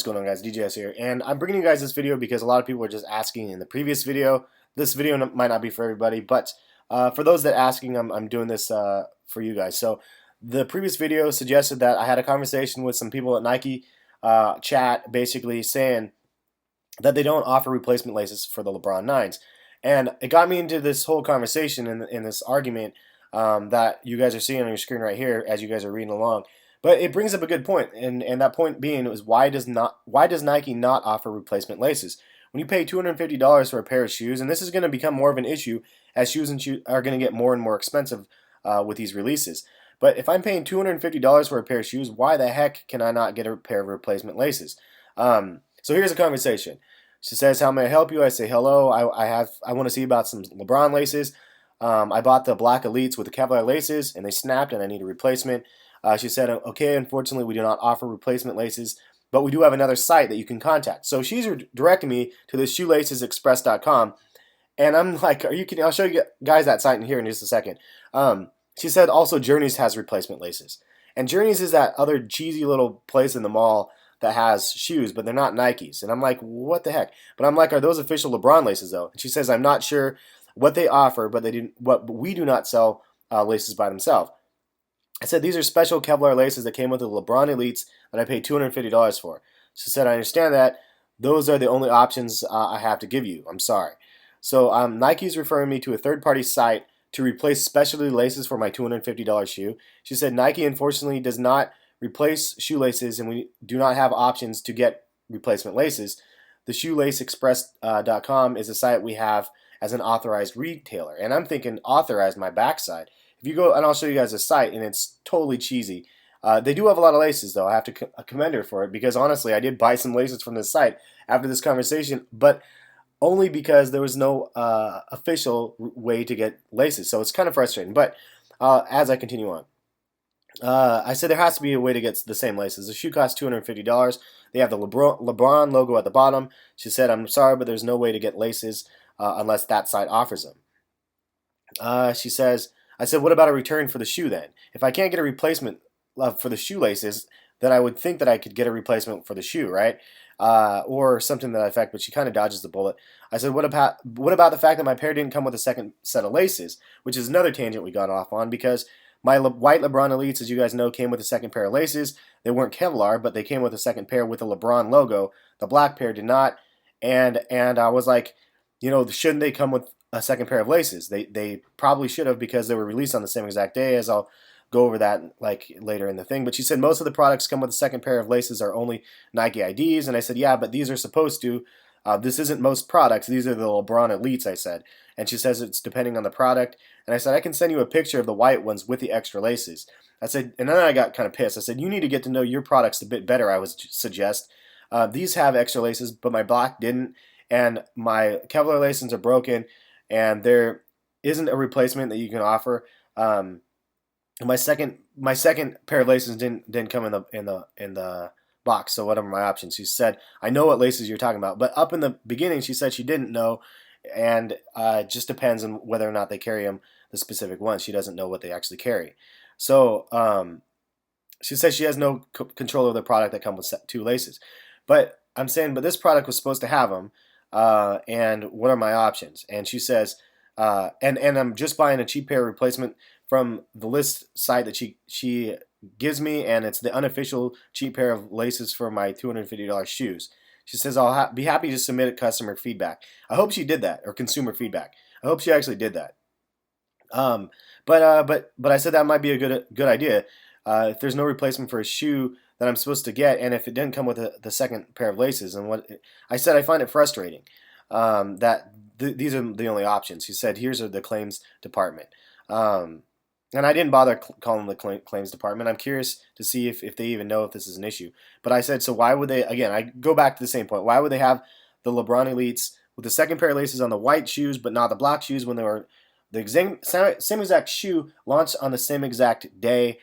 going on, guys? DJS here, and I'm bringing you guys this video because a lot of people were just asking in the previous video. This video might not be for everybody, but for those that are asking, I'm doing this for you guys. So the previous video suggested that I had a conversation with some people at Nike chat, basically saying that they don't offer replacement laces for the LeBron 9s. And it got me into this whole conversation in this argument that you guys are seeing on your screen right here as you guys are reading along. But it brings up a good point, and that point being is why does Nike not offer replacement laces? When you pay $250 for a pair of shoes, and this is going to become more of an issue as shoes are going to get more and more expensive with these releases. But if I'm paying $250 for a pair of shoes, why the heck can I not get a pair of replacement laces? So here's a conversation. She says, "How may I help you?" I say, "Hello. I want to see about some LeBron laces. I bought the black Elites with the Kevlar laces, and they snapped, and I need a replacement." She said, "Okay, unfortunately, we do not offer replacement laces, but we do have another site that you can contact." So she's directing me to the shoelacesexpress.com, and I'm like, "Are you kidding?" I'll show you guys that site in here in just a second. She said also Journeys has replacement laces, and Journeys is that other cheesy little place in the mall that has shoes, but they're not Nikes. And I'm like, what the heck? But I'm like, are those official LeBron laces though? And she says, "I'm not sure what they offer, but we do not sell laces by themselves." I said, "These are special Kevlar laces that came with the LeBron Elites that I paid $250 for." She said, "I understand that. Those are the only options I have to give you. I'm sorry." So Nike's referring me to a third-party site to replace specialty laces for my $250 shoe. She said, "Nike unfortunately does not replace shoelaces, and we do not have options to get replacement laces. The shoelaceexpress.com is a site we have as an authorized retailer." And I'm thinking, authorized my backside. If you go, and I'll show you guys a site, and it's totally cheesy. They do have a lot of laces, though. I have to commend her for it, because honestly, I did buy some laces from this site after this conversation, but only because there was no official way to get laces. So it's kind of frustrating. But as I continue on, I said there has to be a way to get the same laces. The shoe costs $250. They have the LeBron logo at the bottom. She said, "I'm sorry, but there's no way to get laces unless that site offers them." She says, I said, "What about a return for the shoe then? If I can't get a replacement for the shoelaces, then I would think that I could get a replacement for the shoe, right? Or something to that effect," but she kind of dodges the bullet. I said, what about the fact that my pair didn't come with a second set of laces?" Which is another tangent we got off on, because my white LeBron Elites, as you guys know, came with a second pair of laces. They weren't Kevlar, but they came with a second pair with a LeBron logo. The black pair did not. And I was like, shouldn't they come with a second pair of laces? They probably should have, because they were released on the same exact day, as I'll go over that like later in the thing. But she said most of the products come with a second pair of laces are only Nike IDs. And I said, "Yeah, but these are supposed to. This isn't most products. These are the LeBron Elites," I said. And she says it's depending on the product. And I said, "I can send you a picture of the white ones with the extra laces." I said, and then I got kind of pissed. I said, "You need to get to know your products a bit better, I would suggest. These have extra laces, but my black didn't. And my Kevlar laces are broken, and there isn't a replacement that you can offer. My second pair of laces didn't come in the box. So what are my options?" She said, "I know what laces you're talking about," but up in the beginning she said she didn't know, and it just depends on whether or not they carry them, the specific ones. She doesn't know what they actually carry. So she says she has no control of the product that comes with two laces. But I'm saying, but this product was supposed to have them, and what are my options? And she says, and I'm just buying a cheap pair of replacement from the list site that she gives me, and it's the unofficial cheap pair of laces for my $250 shoes. She says, "I'll be happy to submit a customer feedback." I hope she did that, or consumer feedback. I hope she actually did that. But I said that might be a good idea. If there's no replacement for a shoe that I'm supposed to get, and if it didn't come with the second pair of laces, and I said, I find it frustrating that these are the only options. She said, "Here's the claims department." And I didn't bother calling the claims department. I'm curious to see if they even know if this is an issue. But I said, so why would they, again, I go back to the same point. Why would they have the LeBron Elites with the second pair of laces on the white shoes, but not the black shoes, when they were the same exact shoe launched on the same exact day?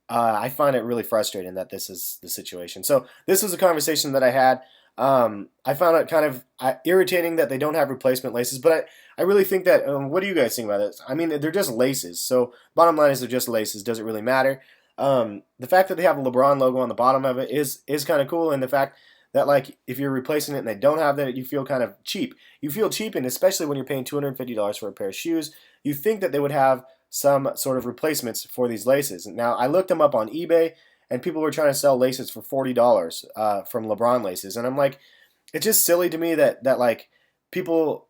I find it really frustrating that this is the situation. So this was a conversation that I had. I found it kind of irritating that they don't have replacement laces, but I really think that, what do you guys think about this? I mean, they're just laces, so bottom line is they're just laces. Does it really matter? The fact that they have a LeBron logo on the bottom of it is kind of cool, and the fact that like if you're replacing it and they don't have that, you feel kind of cheap. You feel cheap, and especially when you're paying $250 for a pair of shoes, you think that they would have some sort of replacements for these laces. Now I looked them up on eBay, and people were trying to sell laces for $40 from LeBron laces, and I'm like, it's just silly to me that like people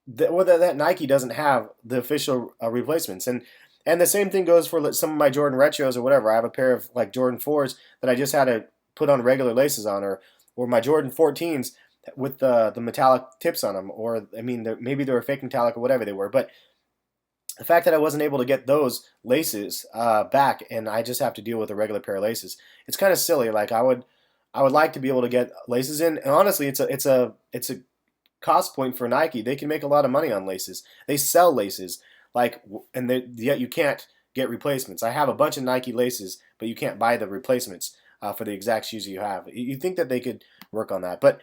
that Nike doesn't have the official replacements. And the same thing goes for some of my Jordan retros or whatever. I have a pair of like Jordan 4s that I just had to put on regular laces on, or my Jordan 14s with the metallic tips on them, or I mean maybe they were fake metallic or whatever they were. But the fact that I wasn't able to get those laces back, and I just have to deal with a regular pair of laces, it's kind of silly. Like I would like to be able to get laces in, and honestly, it's a cost point for Nike. They can make a lot of money on laces. They sell laces, like, and yet you can't get replacements. I have a bunch of Nike laces, but you can't buy the replacements for the exact shoes you have. You think that they could work on that, but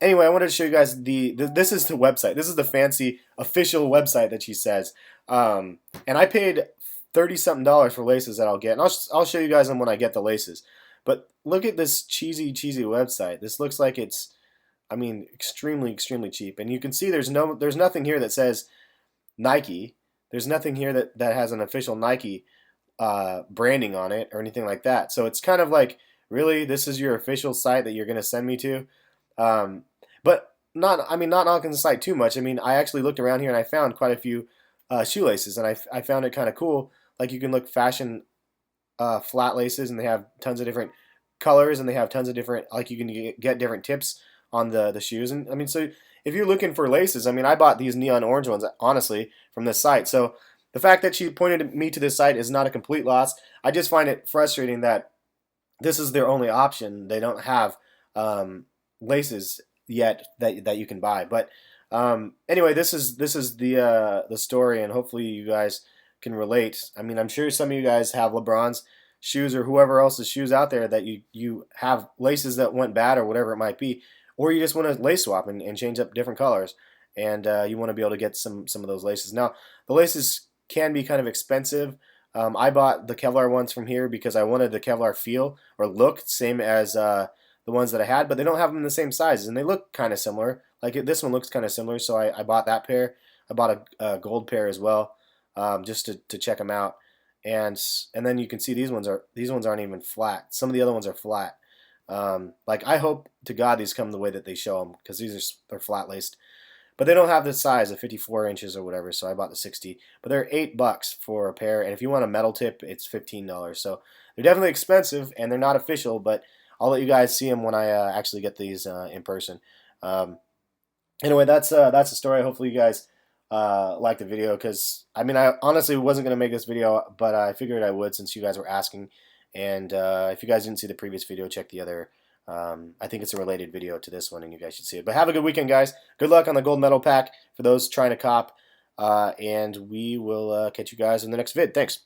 anyway, I wanted to show you guys this is the website. This is the fancy official website that she says, and I paid $30-something for laces that I'll get, and I'll show you guys them when I get the laces. But look at this cheesy website. This looks like it's, I mean, extremely cheap. And you can see there's nothing here that says Nike. There's nothing here that has an official Nike branding on it or anything like that. So it's kind of like, really, this is your official site that you're going to send me to? But not knocking the site too much. I mean, I actually looked around here and I found quite a few shoelaces, and I found it kind of cool. Like, you can look fashion flat laces, and they have tons of different colors, and they have tons of different, like, you can get different tips on the shoes. And I mean, so if you're looking for laces, I mean, I bought these neon orange ones, honestly, from this site. So the fact that she pointed me to this site is not a complete loss. I just find it frustrating that this is their only option. They don't have laces yet that you can buy. But anyway, this is the story, and hopefully you guys can relate. I mean, I'm sure some of you guys have LeBron's shoes or whoever else's shoes out there that you have laces that went bad or whatever it might be, or you just want to lace swap and change up different colors, and you want to be able to get some of those laces. Now, the laces can be kind of expensive. I bought the Kevlar ones from here because I wanted the Kevlar feel or look same as the ones that I had, but they don't have them in the same sizes, and they look kind of similar. Like, this one looks kind of similar, so I bought that pair. I bought a gold pair as well, just to check them out. And then you can see these ones aren't even flat. Some of the other ones are flat. Like, I hope to God these come the way that they show them, because they're flat laced. But they don't have the size of 54 inches or whatever, so I bought the 60. But they're $8 for a pair, and if you want a metal tip, it's $15. So they're definitely expensive, and they're not official, but I'll let you guys see them when I actually get these in person. Anyway, that's the story. Hopefully you guys like the video, because I mean, I honestly wasn't going to make this video, but I figured I would since you guys were asking. And if you guys didn't see the previous video, check the other. I think it's a related video to this one, and you guys should see it. But have a good weekend, guys. Good luck on the gold medal pack for those trying to cop. And we will catch you guys in the next vid. Thanks.